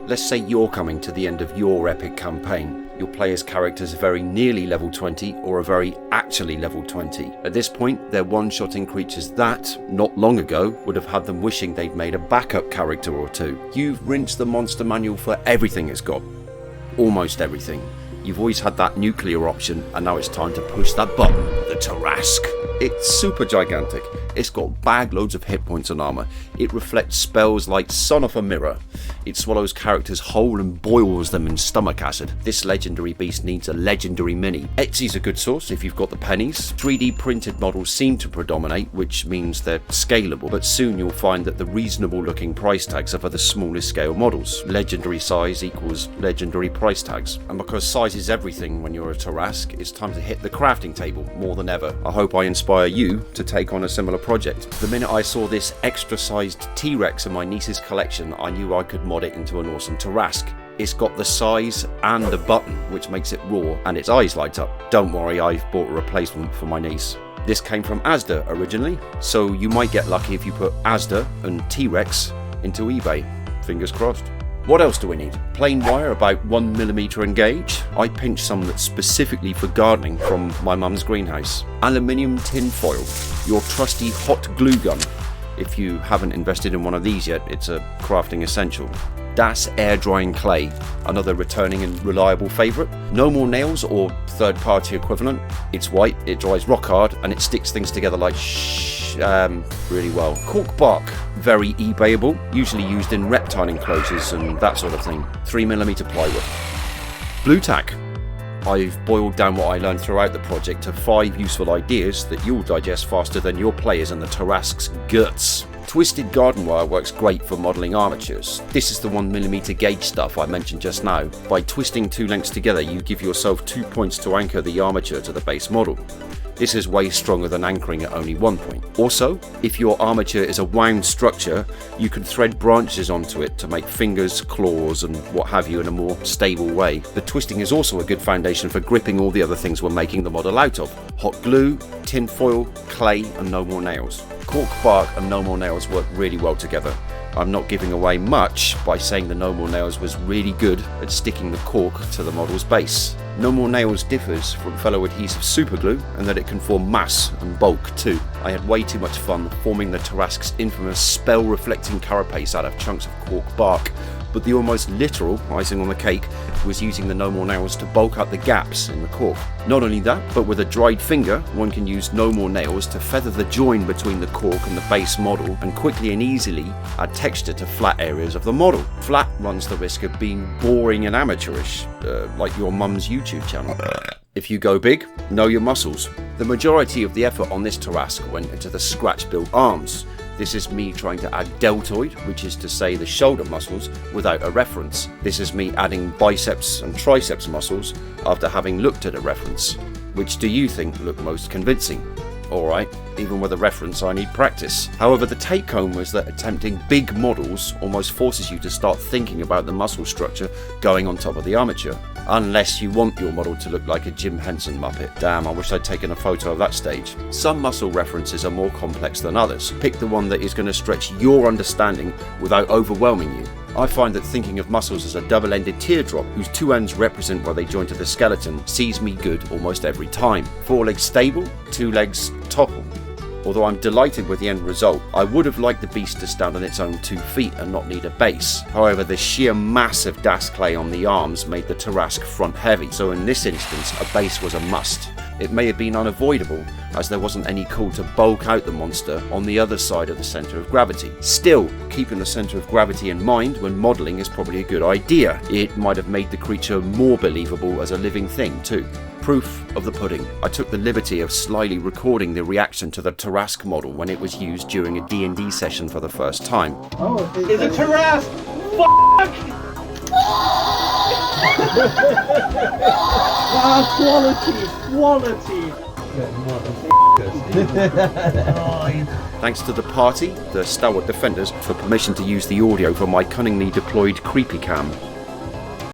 Let's say you're coming to the end of your epic campaign. Your player's character's very nearly level 20 or a very actually level 20. At this point, they're one-shotting creatures that, not long ago, would have had them wishing they'd made a backup character or two. You've rinsed the monster manual for everything it's got. Almost everything. You've always had that nuclear option, and now it's time to push that button, the Tarrasque. It's super gigantic. It's got bag loads of hit points and armor. It reflects spells like Son of a Mirror. It swallows characters whole and boils them in stomach acid. This legendary beast needs a legendary mini. Etsy's a good source if you've got the pennies. 3D printed models seem to predominate, which means they're scalable, but soon you'll find that the reasonable looking price tags are for the smallest scale models. Legendary size equals legendary price tags. And because size is everything when you're a Tarrasque, it's time to hit the crafting table more than ever. I hope I inspire you to take on a similar project. The minute I saw this extra sized T-Rex in my niece's collection, I knew I could mod it into an awesome Tarrasque. It's got the size and the button, which makes it raw, and its eyes light up. Don't worry, I've bought a replacement for my niece. This came from Asda originally, so you might get lucky if you put Asda and T-Rex into eBay. Fingers crossed. What else do we need? Plain wire about 1mm in gauge. I pinched some that's specifically for gardening from my mum's greenhouse. Aluminium tin foil. Your trusty hot glue gun. If you haven't invested in one of these yet, it's a crafting essential. Das air drying clay, another returning and reliable favourite. No More Nails or third party equivalent. It's white, it dries rock hard, and it sticks things together like really well. Cork bark, very eBayable, usually used in reptile enclosures and that sort of thing. 3mm plywood. Blu-tack. I've boiled down what I learned throughout the project to 5 useful ideas that you'll digest faster than your players and the Tarrasque's guts. Twisted garden wire works great for modelling armatures. This is the 1mm gauge stuff I mentioned just now. By twisting 2 lengths together, you give yourself 2 points to anchor the armature to the base model. This is way stronger than anchoring at only 1 point. Also, if your armature is a wound structure, you can thread branches onto it to make fingers, claws and what have you in a more stable way. The twisting is also a good foundation for gripping all the other things we're making the model out of. Hot glue, tin foil, clay and No More Nails. Cork bark and No More Nails work really well together. I'm not giving away much by saying the No More Nails was really good at sticking the cork to the model's base. No More Nails differs from fellow adhesive superglue in that it can form mass and bulk too. I had way too much fun forming the Tarrasque's infamous spell-reflecting carapace out of chunks of cork bark, but the almost literal icing on the cake was using the No More Nails to bulk out the gaps in the cork. Not only that, but with a dried finger, one can use No More Nails to feather the join between the cork and the base model and quickly and easily add texture to flat areas of the model. Flat runs the risk of being boring and amateurish, like your mum's YouTube channel. If you go big, know your muscles. The majority of the effort on this Tarrasque went into the scratch-built arms. This is me trying to add deltoid, which is to say the shoulder muscles, without a reference. This is me adding biceps and triceps muscles after having looked at a reference. Which do you think looked most convincing? Alright, even with a reference I need practice. However, the take home was that attempting big models almost forces you to start thinking about the muscle structure going on top of the armature. Unless you want your model to look like a Jim Henson Muppet. Damn, I wish I'd taken a photo of that stage. Some muscle references are more complex than others. Pick the one that is going to stretch your understanding without overwhelming you. I find that thinking of muscles as a double-ended teardrop, whose 2 ends represent where they join to the skeleton, sees me good almost every time. 4 legs stable, 2 legs topple. Although I'm delighted with the end result, I would have liked the beast to stand on its own 2 feet and not need a base. However, the sheer mass of Das clay on the arms made the Tarrasque front heavy, so in this instance a base was a must. It may have been unavoidable, as there wasn't any call to bulk out the monster on the other side of the centre of gravity. Still, keeping the centre of gravity in mind when modelling is probably a good idea. It might have made the creature more believable as a living thing too. Proof of the pudding. I took the liberty of slyly recording the reaction to the Tarrasque model when it was used during a D&D session for the first time. Oh, it's a Tarrasque! Fuck! Quality! Thanks to the party, the 𝘨𝗲𝗴𝗹𝗶𝘁𝘀, for permission to use the audio for my cunningly deployed creepy cam.